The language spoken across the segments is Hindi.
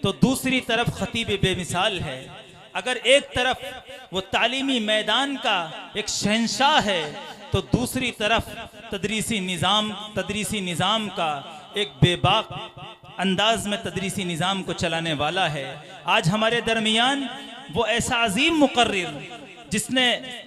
तो दूसरी तरफ खतीब बेमिसाल है। अगर एक तरफ वो तालीमी मैदान का एक शहंशाह है तो दूसरी तरफ तदरीसी निज़ाम का एक बेबाक अंदाज में तदरीसी निज़ाम को चलाने वाला है। आज हमारे दरमियान वो ऐसा अजीम मुकर्रिर जिसने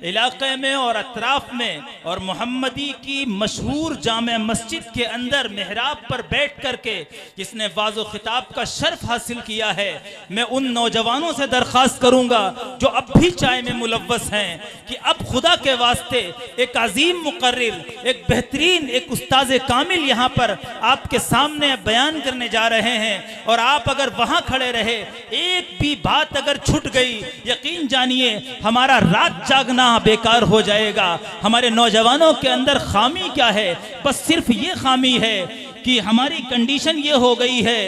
इलाके में और अतराफ में और मोहम्मदी की मशहूर जामे मस्जिद के अंदर मेहराब पर बैठ करके जिसने वाज़ो खिताब का शर्फ हासिल किया है, मैं उन नौजवानों से दरख्वास्त करूंगा जो अब भी चाय में मुलव्वस हैं कि अब खुदा के वास्ते एक अजीम मुकर्रिर, एक बेहतरीन, एक उस्ताद कामिल यहाँ पर आपके सामने बयान करने जा रहे हैं और आप अगर वहाँ खड़े रहे, एक भी बात अगर छूट गई, यकीन जानिए हमारा रात जागना बेकार हो जाएगा। हमारे नौजवानों के अंदर खामी क्या है? बस सिर्फ ये खामी है कि हमारी कंडीशन ये हो गई है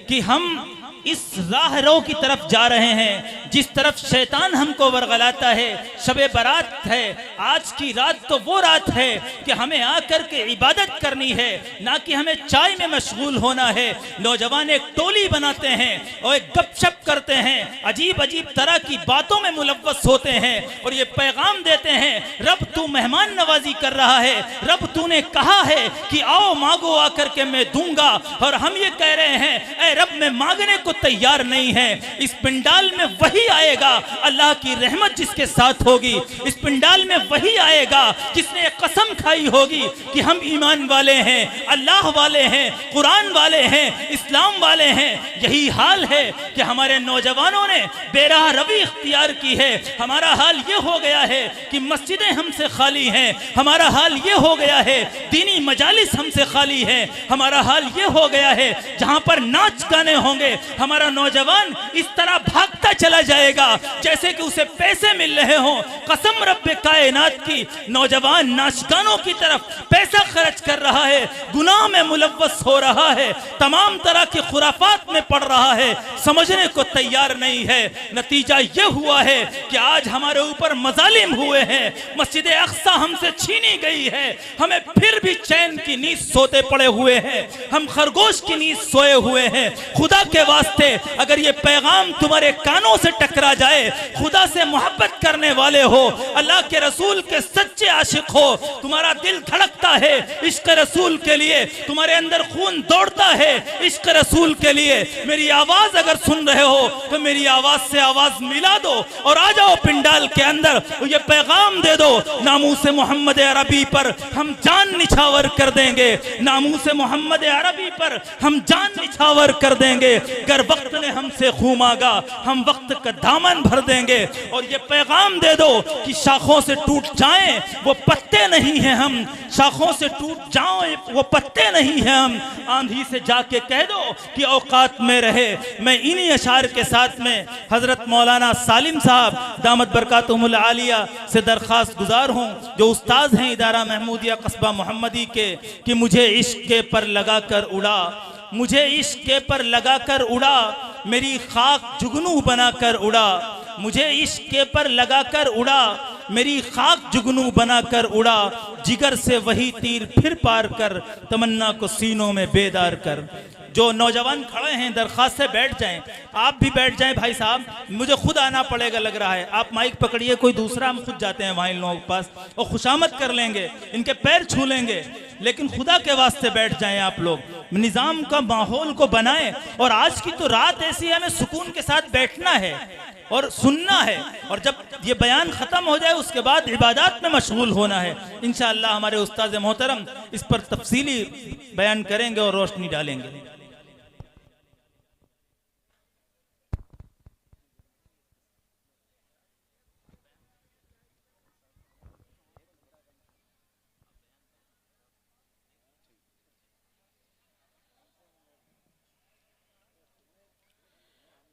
कि हम इस राह रो की तरफ जा रहे हैं जिस तरफ शैतान हमको वरगलाता है। शबे बारात है, आज की रात तो वो रात है कि हमें आकर के इबादत करनी है, ना कि हमें चाय में मशगूल होना है। नौजवान एक टोली बनाते हैं और एक गपशप करते हैं, अजीब अजीब तरह की बातों में मुलव्वस होते हैं और ये पैगाम देते हैं, रब तू मेहमान नवाजी कर रहा है, रब तूने कहा है कि आओ मांगो आकर के मैं दूंगा, और हम ये कह रहे हैं ऐ रब मैं मांगने को तैयार नहीं है। इस पंडाल में वही आएगा अल्लाह की रहमत जिसके साथ होगी, इस पंडाल में वही आएगा जिसने कसम खाई होगी कि हम ईमान वाले हैं, अल्लाह वाले हैं, कुरान वाले हैं, इस्लाम वाले हैं। यही हाल है कि हमारे नौजवानों ने बेराह रवि इख्तियार की है। हमारा हाल ये हो गया है कि मस्जिदें हमसे खाली हैं, हमारा हाल ये हो गया है दीनी मजालिस हमसे खाली है, हमारा हाल ये हो गया है जहां पर नाच गाने होंगे हमारा नौजवान इस तरह भागता चला जाएगा जैसे कि उसे पैसे मिल रहे हों। कसम रब्बे कायनात की, नौजवान नाचगानों की तरफ पैसा खर्च कर रहा है, गुनाह में मुलव्वस हो रहा है, तमाम तरह की खुराफात में पड़ रहा है, समझने को तैयार नहीं है। नतीजा यह हुआ है कि आज हमारे ऊपर मजालिम हुए हैं, मस्जिद अक्सा हमसे छीनी गई है, हमें फिर भी चैन की नींद सोते पड़े हुए हैं, हम खरगोश की नींद सोए हुए हैं। खुदा के वास्ते अगर ये पैगाम तुम्हारे कानों से टकरा जाए, खुदा से मोहब्बत करने वाले हो, अल्लाह के रसूल के सच्चे आशिक हो, तुम्हारा दिल धड़कता है इश्क रसूल के लिए, तुम्हारे अंदर खून दौड़ता है इश्क रसूल के लिए, मेरी आवाज अगर सुन रहे हो तो मेरी आवाज से आवाज मिला दो और आ जाओ पिंडाल के अंदर, ये पैगाम दे दो, नामूस मोहम्मद अरबी पर हम जान निछावर कर देंगे, नामूस मोहम्मद अरबी पर हम जान निछावर कर देंगे। अगर वक्त ने हमसे खून मांगा हम वक्त का दामन भर देंगे। और ये पैगाम दे दो कि शाखों से टूट जाएं वो पत्ते नहीं हैं हम, शाखों से टूट जाएं वो पत्ते नहीं हैं हम। आंधी से जाके कह दो कि औकात में रहे। मैं इन्हीं अशार के साथ में हजरत मौलाना सालिम साहब दामत बरकातुहुमुल आलिया से दरख्वास्त गुजार हूँ, जो उस्ताद हैं इदारा महमूदिया कस्बा मोहम्मदी के, कि मुझे इश्क के पर लगा कर उड़ा, मुझे इश्क के पर लगा कर उड़ा, मेरी खाक जुगनू बना कर उड़ा, मुझे इश्क के पर लगा कर उड़ा, मेरी खाक जुगनू बना कर उड़ा, जिगर से वही तीर फिर पार कर, तमन्ना को सीनों में बेदार कर। जो नौजवान खड़े हैं दरख्वास्त से बैठ जाएं, आप भी बैठ जाएं भाई साहब, मुझे खुद आना पड़ेगा लग रहा है, आप माइक पकड़िए कोई दूसरा, हम खुद जाते हैं वहाँ इन लोगों के पास और खुशामद कर लेंगे, इनके पैर छू लेंगे, लेकिन खुदा के वास्ते बैठ जाएं आप लोग, निज़ाम का माहौल को बनाएं। और आज की तो रात ऐसी है, हमें सुकून के साथ बैठना है और सुनना है, और जब ये बयान ख़त्म हो जाए उसके बाद इबादत में मशगूल होना है। इंशाअल्लाह हमारे उस्ताद मोहतरम इस पर तफसीली बयान करेंगे और रोशनी डालेंगे।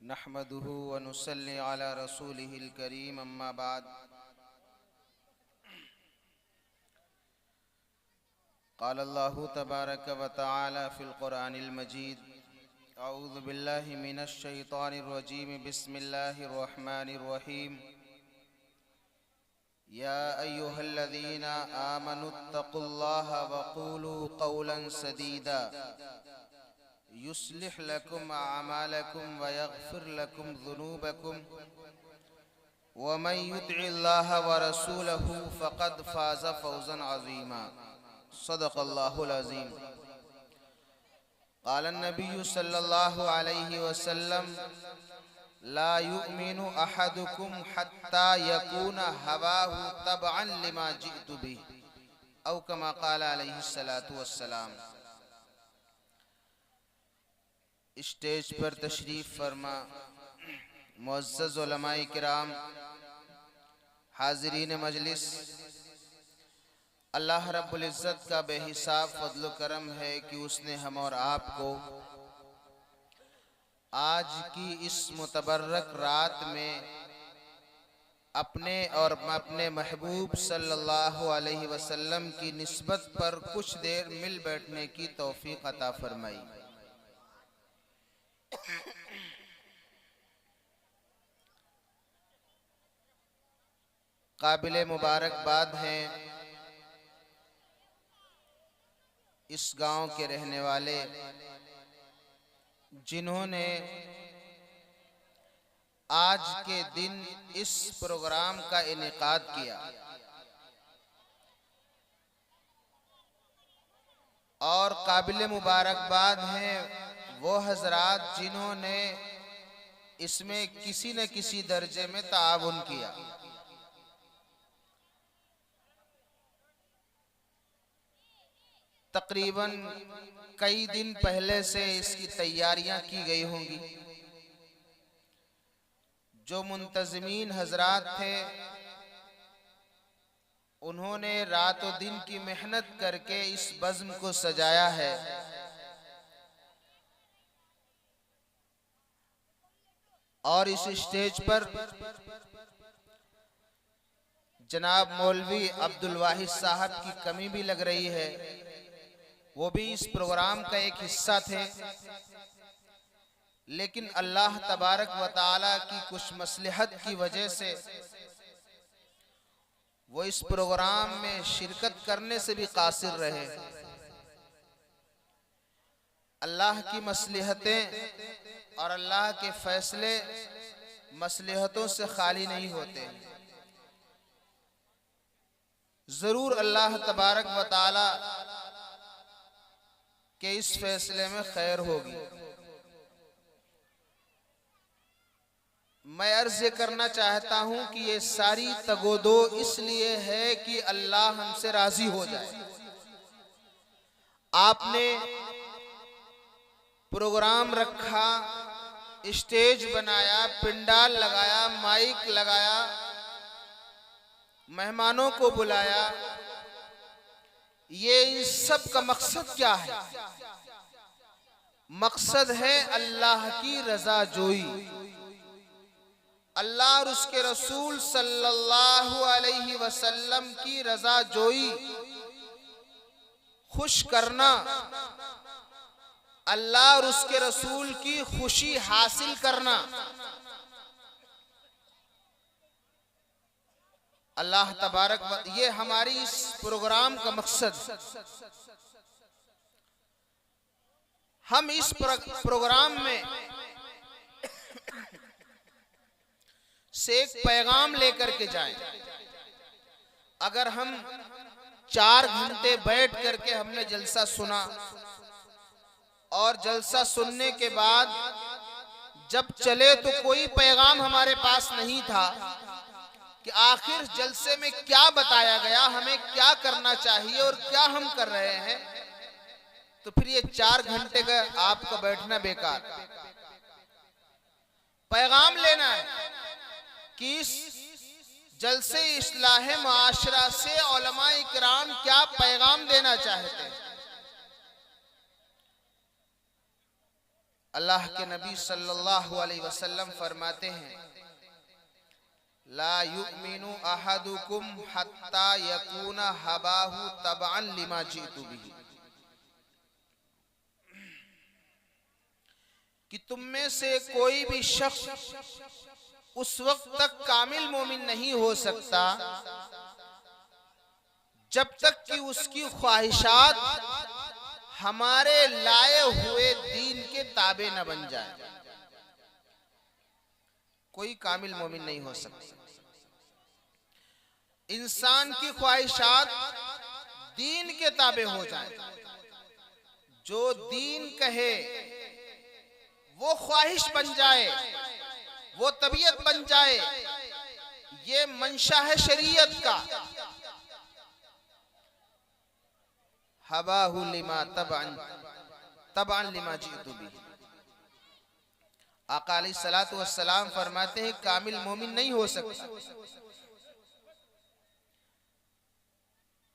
नहमदुहु व नुसल्ली अला रसूलिहिल करीम, अम्मा बाद। क़ाल अल्लाहु तबारक व तआला फ़िल क़ुरानिल मजीद, अऊज़ु बिल्लाहि मिनश शैतानिर रजीम, बिस्मिल्लाहिर रहमानिर रहीम। या अय्युहल्लज़ीना आमनुत्तक़ुल्लाहा व क़ूलू क़ौलन सदीदा युस्लिह लकुम अमालकुम व यगफिर लकुम ज़ुनूबकुम व मन युतिइल्लाह व रसूलहु फ़क़द फ़ाज़ फ़ौज़न अज़ीमा। सदक़ल्लाहुल अज़ीम। क़ाल नबी सल्लल्लाहु अलैहि वसल्लम ला युमिनु अहदुकुम हत्ता यकून हवाहु तबअन लिमा जिअतु बिही औ कमा क़ाल अलैहि सलातु वस्सलाम। स्टेज पर तशरीफ फरमा मुअज़्ज़ज़ उलमाए किराम, हाज़रीन मजलिस, अल्लाह रब्बुल इज़्ज़त का बेहिसाब फज़्ल करम है कि उसने हम और आपको आज की इस मुतबर्रक रात में अपने और अपने महबूब सल्लल्लाहु अलैहि वसल्लम की निस्बत पर कुछ देर मिल बैठने की तौफीक अता फरमाई। काबिले मुबारकबाद हैं इस गांव के रहने वाले जिन्होंने आज के दिन इस प्रोग्राम का इनेकाद किया और काबिले मुबारकबाद हैं वो हजरात जिन्होंने इसमें किसी न किसी दर्जे में ताआवुन किया। तकरीबन कई दिन पहले से इसकी तैयारियां की गई होंगी। जो मुंतज़मीन हजरात थे उन्होंने रातों दिन की मेहनत करके इस बज़्म को सजाया है। और इस स्टेज पर जनाब मौलवी अब्दुल वाहिद साहब की कमी भी लग रही है, वो भी इस प्रोग्राम का एक हिस्सा थे, लेकिन अल्लाह तबारक व तआला की कुछ मसलहत की वजह से वो इस प्रोग्राम में शिरकत करने से भी कासिर रहे। अल्लाह की मसलहतें और अल्लाह के फैसले मसलहतों से खाली नहीं होते। जरूर अल्लाह तबारक व तआला के इस फैसले में खैर होगी। मैं अर्ज करना चाहता हूं कि ये सारी तगोदो इसलिए है कि अल्लाह हमसे राजी हो जाए। आपने प्रोग्राम रखा, स्टेज बनाया, पिंडाल लगाया, माइक लगाया, मेहमानों को बुलाया, ये इन सब का मकसद क्या है? मकसद है अल्लाह की रजा जोई, अल्लाह और उसके रसूल सल्लल्लाहु अलैहि वसल्लम की रजा जोई, खुश करना, अल्लाह और उसके रसूल की खुशी हासिल करना। अल्लाह तबारक ये हमारी इस प्रोग्राम का मकसद। हम इस प्रोग्राम में से एक पैगाम लेकर के जाएं। अगर हम 4 घंटे बैठ करके हमने जलसा सुना और जलसा सुनने के बाद जब चले तो कोई पैगाम हमारे पास नहीं था कि आखिर जलसे में क्या बताया गया, हमें क्या करना चाहिए और क्या हम कर रहे हैं, तो फिर ये 4 घंटे का आपका बैठना बेकार। पैगाम लेना है कि इस जलसे इस्लाह मुआशरा से उलमाए किराम क्या पैगाम देना चाहते हैं। अल्लाह के नबी सल्लल्लाहु अलैहि वसल्लम फरमाते हैं, ला युमिनु अहदुकुम हत्ता यकून हवाहु तबअन लिमा जितु बिही, कि तुम में से कोई भी शख्स उस वक्त तक कामिल मोमिन नहीं हो सकता जब तक कि उसकी ख्वाहिशात हमारे लाए हुए दीन के के ताबे न बन जाए, कोई कामिल मोमिन नहीं हो सकता। इंसान की ख्वाहिशात दीन के ताबे हो जाए, जो दीन कहे वो ख्वाहिश बन जाए, वो तबीयत बन जाए, ये मंशा है शरीयत का। हवाहु लिमा तबअन लिमा जितु बि। आका अलैहिस्सलातु वस्सलाम फरमाते हैं कामिल मोमिन नहीं हो सकता।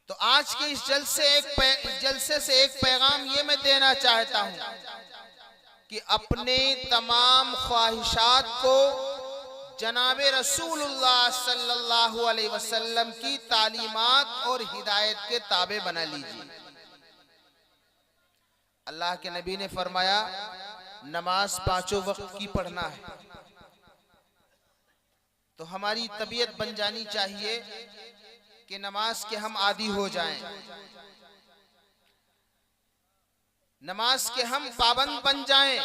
तो आज के इस जलसे से एक पैगाम ये मैं देना चाहता हूं कि अपने तमाम ख्वाहिशात को जनाबे रसूलुल्लाह सल्लल्लाहु अलैहि वसल्लम की तालीमात और हिदायत के ताबे बना लीजिए। अल्लाह के नबी ने फरमाया नमाज 5 वक्त की पढ़ना है, तो हमारी तबीयत बन जानी चाहिए कि नमाज के हम आदी हो जाएं, नमाज के हम पाबंद बन जाएं।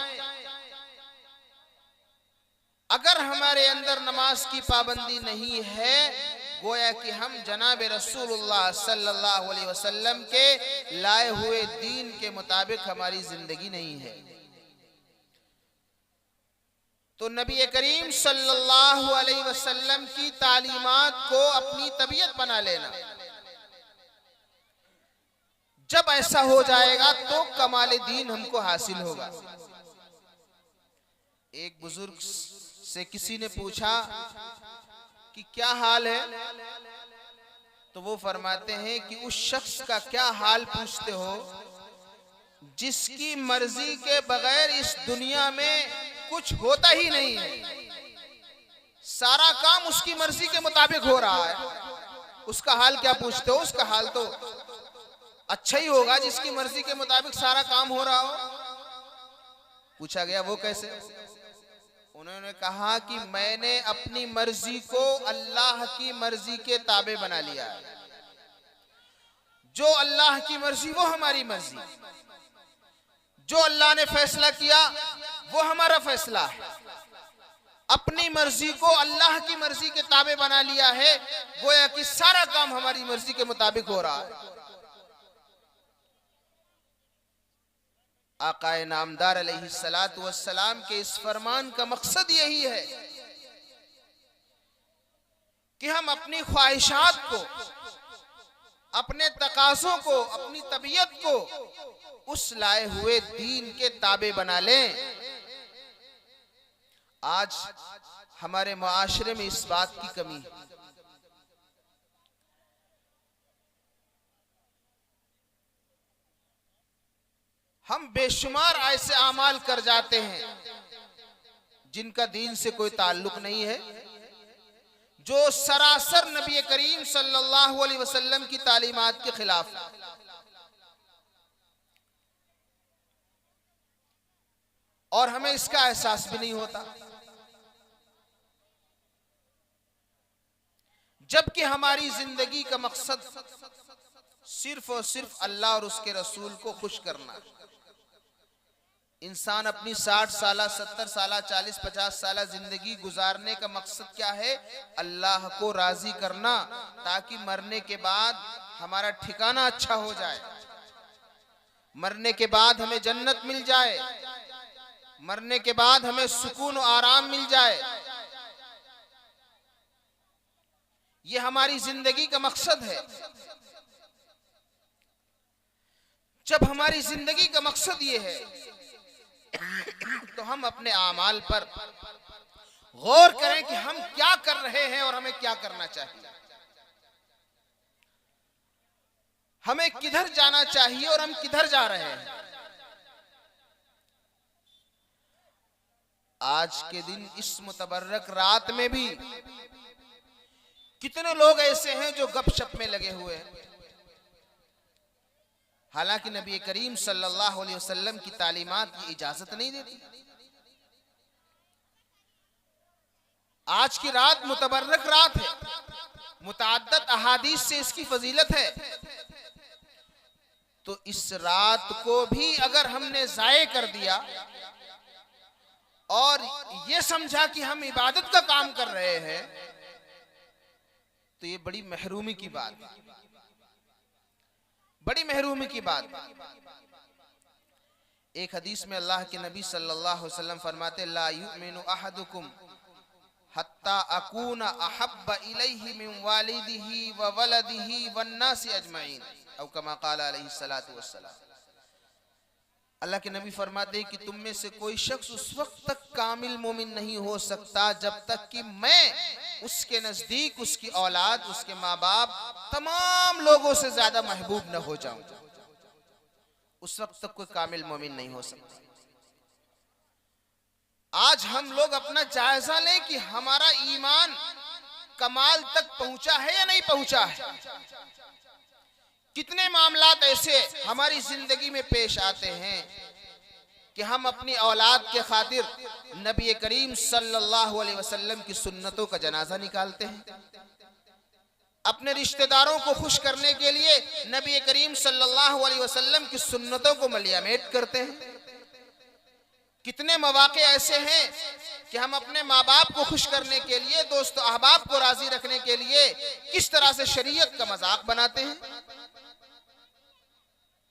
अगर हमारे अंदर नमाज की पाबंदी नहीं है, गोया कि हम जनाब रसूलुल्लाह सल्लल्लाहु अलैहि वसल्लम के लाए हुए दीन के मुताबिक हमारी जिंदगी नहीं है। तो नबी करीम सल्लल्लाहु अलैहि वसल्लम की तालीमात को अपनी तबीयत बना लेना। जब ऐसा हो जाएगा तो कमाल दीन हमको हासिल होगा। एक बुजुर्ग से किसी ने पूछा कि क्या हाल है, तो वो फरमाते हैं कि उस शख्स का क्या हाल पूछते हो जिसकी मर्जी के बगैर इस दुनिया में कुछ होता ही नहीं है, सारा काम उसकी मर्जी के मुताबिक हो रहा है। उसका हाल क्या पूछते हो? उसका हाल तो अच्छा ही होगा जिसकी मर्जी के मुताबिक सारा काम हो रहा हो। पूछा गया वो कैसे? उन्होंने कहा कि मैंने अपनी मर्जी को अल्लाह की मर्जी के ताबे बना लिया है। जो अल्लाह की मर्जी वो हमारी मर्जी, जो अल्लाह ने फैसला किया वो हमारा फैसला है। अपनी मर्जी को अल्लाह की मर्जी के ताबे बना लिया है, गोया कि सारा काम हमारी मर्जी के मुताबिक हो रहा है। आकाए नामदार अलैहिस्सलातु वस्सलाम के इस फरमान का मकसद यही है कि हम अपनी ख्वाहिशात को, अपने तकाज़ों को, अपनी तबीयत को उस लाए हुए दीन के ताबे बना लें। आज हमारे मुआशरे में इस बात की कमी है। हम बेशुमार ऐसे आमाल कर जाते हैं जिनका दीन से कोई ताल्लुक नहीं है, जो सरासर नबी करीम सल्लल्लाहु अलैहि वसल्लम की तालीमात के खिलाफ है। और हमें इसका एहसास भी नहीं होता, जबकि हमारी जिंदगी का मकसद सिर्फ और सिर्फ अल्लाह और उसके रसूल को खुश करना है। इंसान अपनी 60 साल, 70 साल, 40, 50 साल जिंदगी गुजारने का मकसद क्या है? अल्लाह को राजी करना, ताकि मरने के बाद हमारा ठिकाना अच्छा हो जाए, मरने के बाद हमें जन्नत मिल जाए, मरने के बाद हमें सुकून और आराम मिल जाए। ये हमारी जिंदगी का मकसद है। जब हमारी जिंदगी का मकसद ये है तो हम अपने आमाल पर गौर करें कि हम क्या कर रहे हैं और हमें क्या करना चाहिए, हमें किधर जाना चाहिए और हम किधर जा रहे हैं। आज के दिन इस मुतबर्रक रात में भी कितने लोग ऐसे हैं जो गपशप में लगे हुए हैं, हालांकि नबी करीम सल्लल्लाहु अलैहि वसल्लम की तालीमात की इजाजत नहीं देती। आज की रात मुतबर्रक रात है, मुतअद्दिद अहादीस से इसकी फजीलत है। तो इस रात को भी अगर हमने जाये कर दिया और ये समझा कि हम इबादत का काम कर रहे हैं, तो ये बड़ी महरूमी की बात, बड़ी महरूमी की बात। एक हदीस में अल्लाह के नबी सल्लल्लाहु अलैहि वसल्लम फरमाते, ला युमिनु अहदुकुम हत्ता अकूना अहब्ब इलैहि मिन वालिदिही व वलदिही वन्नासी अजमईन, औ कमा क़ाल अलैहि सलातु वस्सलाम। अल्लाह के नबी फरमाते हैं कि तुम में से कोई शख्स उस वक्त तक कामिल मोमिन नहीं हो सकता जब तक कि मैं उसके नजदीक उसकी औलाद, उसके माँ बाप, तमाम लोगों से ज्यादा महबूब न हो जाऊं। उस वक्त तक कोई कामिल मोमिन नहीं हो सकता। आज हम लोग अपना जायजा लें कि हमारा ईमान कमाल तक पहुंचा है या नहीं पहुंचा है। कितने मामलात ऐसे हमारी जिंदगी में पेश आते हैं कि हम अपनी औलाद के खातिर नबी करीम सल्लल्लाहु अलैहि वसल्लम की सुन्नतों का जनाजा निकालते हैं, अपने रिश्तेदारों को खुश करने के लिए नबी करीम सल्लल्लाहु अलैहि वसल्लम की सुन्नतों को मलियामेट करते हैं। कितने मौके ऐसे हैं कि हम अपने माँ बाप को खुश करने के लिए, दोस्तों अहबाब को राजी रखने के लिए किस तरह से शरीयत का मजाक बनाते हैं।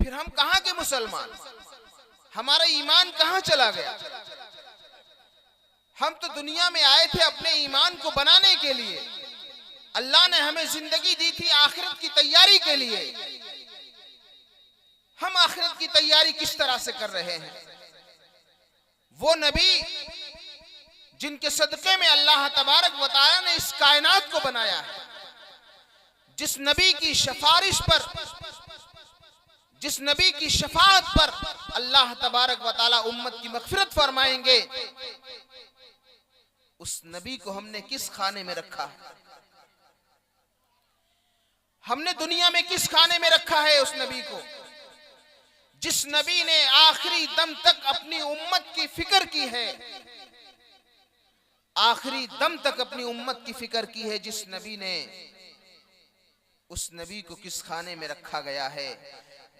फिर हम कहां के मुसलमान, हमारा ईमान कहां चला गया। हम तो दुनिया में आए थे अपने ईमान को बनाने के लिए। अल्लाह ने हमें जिंदगी दी थी आखिरत की तैयारी के लिए। हम आखिरत की तैयारी किस तरह से कर रहे हैं। वो नबी जिनके सदके में अल्लाह तबारक व तआला ने इस कायनात को बनाया है, जिस नबी की सिफारिश पर, जिस नबी की शफाअत पर अल्लाह तबारक व तआला उम्मत की मग़फ़िरत फरमाएंगे, उस नबी को हमने किस खाने में रखा है। हमने दुनिया में किस खाने में रखा है उस नबी को, जिस नबी ने आखिरी दम तक अपनी उम्मत की फिक्र की है, आखिरी दम तक अपनी उम्मत की फिक्र की है। जिस नबी ने, उस नबी को किस खाने में रखा गया है,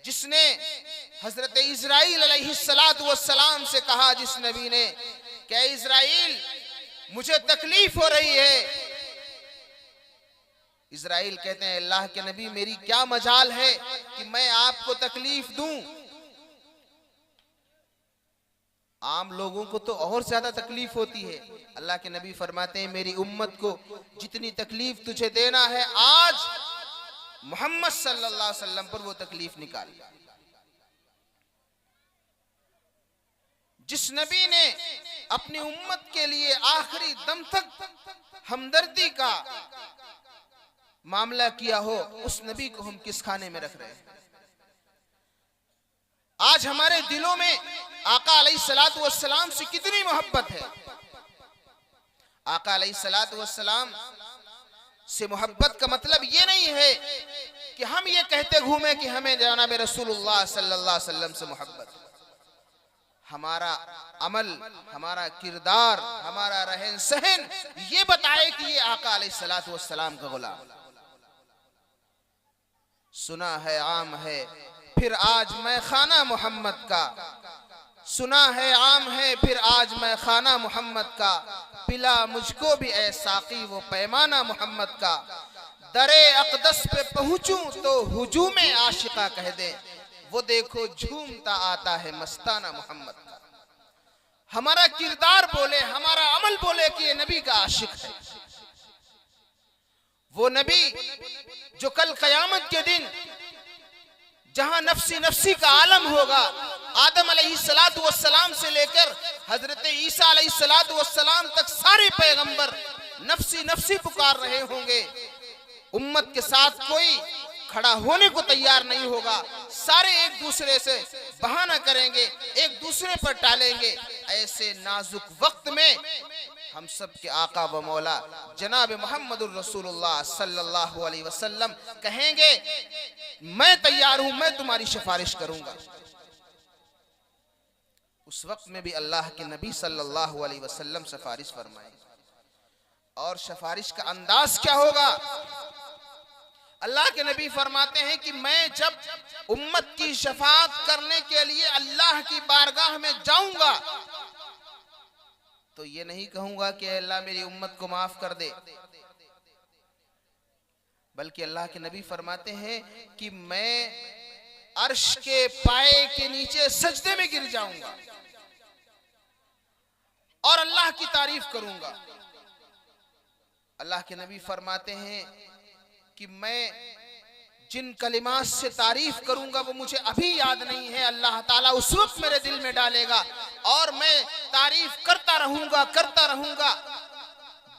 जिसने हजरत इस्राईल अलैहिस्सलातु वस्सलाम से कहा, जिस नबी ने, क्या इस्राईल मुझे तकलीफ हो रही है। इस्राईल कहते हैं, अल्लाह के नबी मेरी क्या मजाल है कि मैं आपको तकलीफ दूं। आम लोगों को तो और ज्यादा तकलीफ होती है। अल्लाह के नबी फरमाते हैं, मेरी उम्मत को जितनी तकलीफ तुझे देना है, आज मोहम्मद सल्लल्लाहु अलैहि वसल्लम पर वो तकलीफ निकाल। जिस नबी ने अपनी उम्मत के लिए आखिरी दम तक हमदर्दी का मामला किया हो, उस नबी को हम किस खाने में रख रहे हैं। आज हमारे दिलों में आका अलैहिस्सलातु वस्सलाम से कितनी मोहब्बत है। आका अलैहिस्सलातु वस्सलाम से मोहब्बत का मतलब ये नहीं है कि हम ये कहते घूमे कि हमें जनाब रसूलुल्लाह सल्लल्लाहु अलैहि वसल्लम से मोहब्बत। हमारा अमल, हमारा किरदार, हमारा रहन सहन ये बताए कि ये आका अलैहिस्सलातु वस्सलाम का गुलाम। सुना है आम है फिर आज मैं खाना मोहम्मद का, सुना है आम है फिर आज मैं खाना मोहम्मद का, पिला मुझको भी ए साकी वो पैमाना मोहम्मद का, दरे अक़दस पे पहुंचूं तो हुजूम आशिका कह दे, वो देखो झूमता आता है मस्ताना मोहम्मद का। हमारा किरदार बोले, हमारा अमल बोले कि ये नबी का आशिक है। वो नबी जो कल क़यामत के दिन जहां नफ्सी नफ्सी का आलम होगा, आदम अलैहिस्सलातु वस्सलाम से लेकर हजरत ईसा अलैहिस्सलातु वस्सलाम तक सारे पैगंबर नफ्सी नफ्सी पुकार रहे होंगे। उम्मत के साथ कोई खड़ा होने को तैयार नहीं होगा। सारे एक दूसरे से बहाना करेंगे, एक दूसरे पर टालेंगे। ऐसे नाजुक वक्त में हम सब के आका व मौला जनाब मोहम्मदुर रसूलुल्लाह सल्लल्लाहु अलैहि वसल्लम कहेंगे, मैं तैयार हूं, मैं तुम्हारी सिफारिश करूंगा। उस वक्त में भी अल्लाह के नबी सल्लल्लाहु अलैहि वसल्लम सिफारिश फरमाएंगे। और सिफारिश का अंदाज क्या होगा? अल्लाह के नबी फरमाते हैं कि मैं जब उम्मत की शफाअत करने के लिए अल्लाह की बारगाह में जाऊंगा तो ये नहीं कहूंगा कि अल्लाह मेरी उम्मत को माफ कर दे, बल्कि अल्लाह के नबी फरमाते हैं कि मैं अर्श के पाए के नीचे सजदे में गिर जाऊंगा और अल्लाह की तारीफ करूंगा। अल्लाह के नबी फरमाते हैं कि मैं जिन कलिमात से तारीफ करूंगा वो मुझे अभी याद नहीं है, अल्लाह ताला उस वक्त मेरे दिल में डालेगा और मैं तारीफ करता रहूंगा।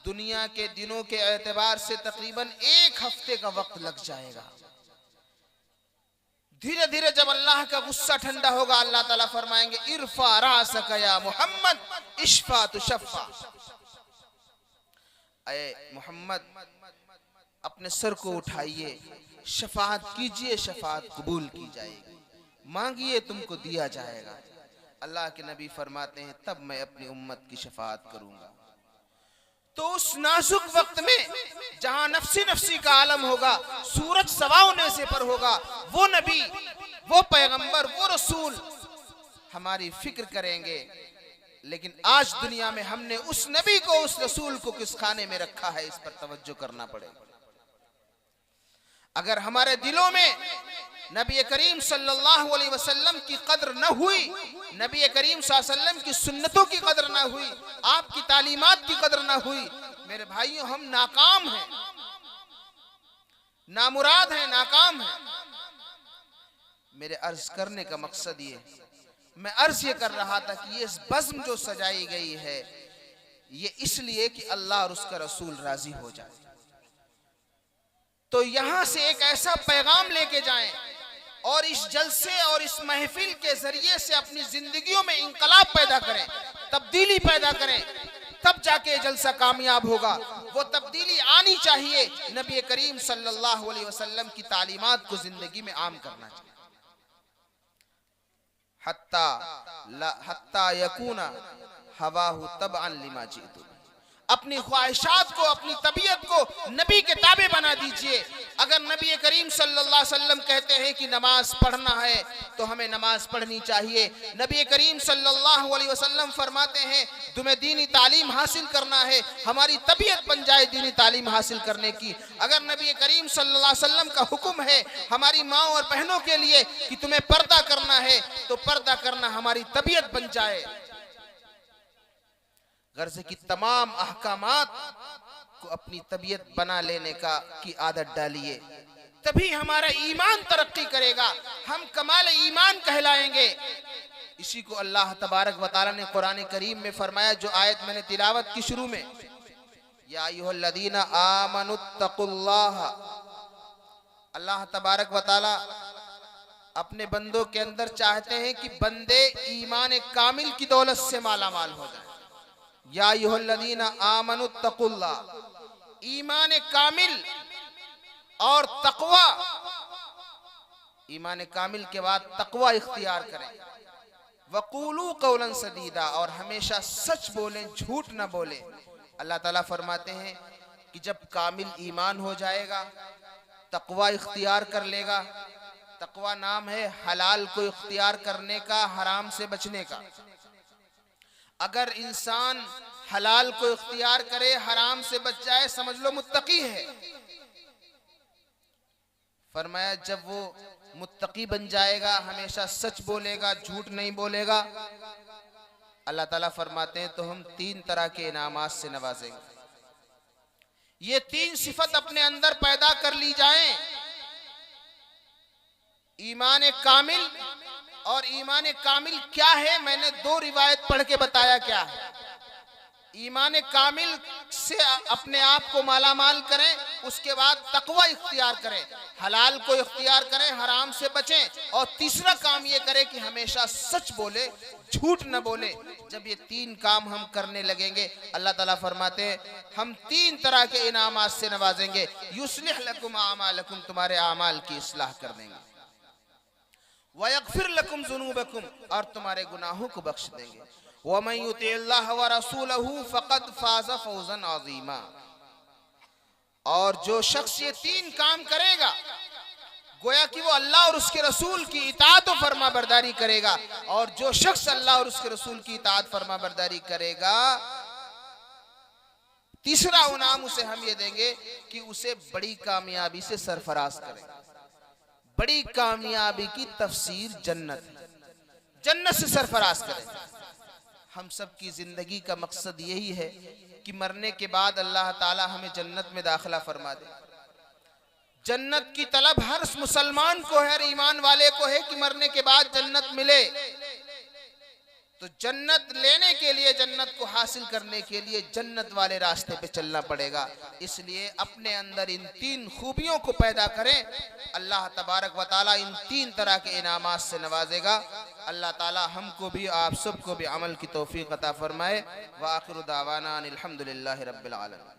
दुनिया के दिनों के एतबार से तकरीबन 1 हफ्ते का वक्त लग जाएगा। धीरे धीरे जब अल्लाह का गुस्सा ठंडा होगा, अल्लाह ताला फरमाएंगे इरफा रासक या मोहम्मद इश्फा तुशफ़ा, ऐ मोहम्मद अपने सर को उठाइए, शफाअत कीजिए, शफाअत कबूल की जाएगी, मांगिए तुमको दिया जाएगा। अल्लाह के नबी फरमाते हैं तब मैं अपनी उम्मत की शफाअत करूंगा। तो उस नाजुक वक्त में जहां नफ्सी नफ्सी का आलम होगा, सूरज सवा होने से पर होगा, वो नबी, वो पैगंबर, वो रसूल हमारी फिक्र करेंगे। लेकिन आज दुनिया में हमने उस नबी को, उस रसूल को किस खाने में रखा है, इस पर तवज्जो करना पड़ेगा। अगर हमारे दिलों में नबी करीम सल्लल्लाहु अलैहि वसल्लम की कद्र न हुई, नबी करीम सल्लल्लाहु अलैहि वसल्लम की सुन्नतों की कद्र न हुई, आपकी तालीमात की कद्र न हुई, मेरे भाइयों हम नाकाम हैं, नामुराद हैं, नाकाम हैं। मेरे अर्ज करने का मकसद ये, मैं अर्ज ये कर रहा था कि ये बज़्म जो सजाई गई है ये इसलिए कि अल्लाह और उसका रसूल राजी हो जाए। तो यहां से एक ऐसा पैगाम लेके जाएं और इस जलसे और इस महफिल के जरिए से अपनी जिंदगियों में इंकलाब पैदा करें, तब्दीली पैदा करें, तब जाके जलसा कामयाब होगा। वो तब्दीली आनी चाहिए, नबी करीम सल्लल्लाहु अलैहि वसल्लम की तालीमात को जिंदगी में आम करना चाहिए। हत्ता यकूना हवाहु तबअन लिमा जितु, अपनी ख्वाहिशात को, अपनी तबीयत को नबी के ताबे बना दीजिए। अगर नबी करीम सल्लल्लाहु अलैहि वसल्लम कहते हैं कि नमाज पढ़ना है तो हमें नमाज पढ़नी चाहिए। नबी करीम सल्लल्लाहु अलैहि वसल्लम फरमाते हैं तुम्हें दीनी तालीम हासिल करना है, हमारी तबीयत बन जाए दीनी तालीम हासिल करने की। अगर नबी करीम सल्लल्लाहु अलैहि वसल्लम का हुक्म है हमारी माँ और बहनों के लिए कि तुम्हें पर्दा करना है, तो पर्दा करना हमारी तबीयत बन जाए। गर्ज़ की तमाम अहकामात को अपनी तबीयत बना लेने की आदत डालिए, तभी हमारा ईमान तरक्की करेगा, हम कमाल ईमान कहलाएंगे। इसी को अल्लाह तबारक व तआला ने कुरान करीम में फरमाया, जो आयत मैंने तिलावत की शुरू में, या अय्युहल्लज़ीना आमनुत्तकुल्लाह। अल्लाह तबारक व तआला अपने बंदों के अंदर चाहते हैं कि बंदे ईमान कामिल की दौलत से माला माल हो जाए। या अय्युहल्लज़ीना आमनुत्तकुल्लाह, ईमान कामिल और तकवा, ईमान कामिल के बाद तकवा इख्तियार करें। वक़ूलू क़ौलन सदीदा, और हमेशा सच बोलें, झूठ ना बोलें। अल्लाह ताला फरमाते हैं कि जब कामिल ईमान हो जाएगा, तकवा इख्तियार कर लेगा। तकवा नाम है हलाल को इख्तियार करने का, हराम से बचने का। अगर इंसान हलाल को इख्तियार करे, हराम से बच जाए, समझ लो मुत्तकी है। फरमाया जब वो मुत्तकी बन जाएगा, हमेशा सच बोलेगा, झूठ नहीं बोलेगा, अल्लाह ताला फरमाते हैं तो हम 3 तरह के इनामात से नवाजेंगे। ये 3 सिफत अपने अंदर पैदा कर ली जाएं, ईमान कामिल। और ईमान कामिल क्या है, मैंने 2 रिवायत पढ़ के बताया क्या है। ईमान कामिल से अपने आप को माला माल करें, उसके बाद तकवा इख्तियार करें, हलाल को इख्तियार करें, हराम से बचें, और तीसरा काम ये करें कि हमेशा सच बोले, झूठ न बोले। जब ये 3 काम हम करने लगेंगे, अल्लाह ताला फरमाते हैं हम 3 तरह के इनामात से नवाजेंगे। युस्लिह लकुम आमालकुम, तुम्हारे आमाल की इस्लाह कर देंगे। वयगफिर लकुम ज़ुनूबकुम, और तुम्हारे गुनाहों को बख्श देंगे। वमन युतिअल्लाह व रसूलहु फ़क़द फ़ाज़ फ़ौज़न अज़ीमा, और जो शख्स ये 3 काम करेगा, गोया कि वो अल्लाह और उसके रसूल की इताअत और फरमा बरदारी करेगा। और जो शख्स अल्लाह और उसके रसूल की इताअत फरमा बरदारी करेगा तीसरा इनाम उसे हम ये देंगे कि उसे बड़ी कामयाबी से सरफराज करें। बड़ी कामयाबी की तफसीर जन्नत है, जन्नत से सरफराज करें। हम सब की जिंदगी का मकसद यही है कि मरने के बाद अल्लाह ताला हमें जन्नत में दाखिला फरमा दे। जन्नत की तलब हर मुसलमान को है, हर ईमान वाले को है कि मरने के बाद जन्नत मिले। तो जन्नत लेने के लिए, जन्नत को हासिल करने के लिए जन्नत वाले रास्ते पे चलना पड़ेगा। इसलिए अपने अंदर इन 3 खूबियों को पैदा करें। अल्लाह तबारक व तआला इन 3 तरह के इनामात से नवाजेगा। अल्लाह ताला हमको भी, आप सबको भी अमल की तौफीक अता फरमाए। व आखिरु दावाना अनिल हम्दुलिल्लाहि रब्बिल आलमीन।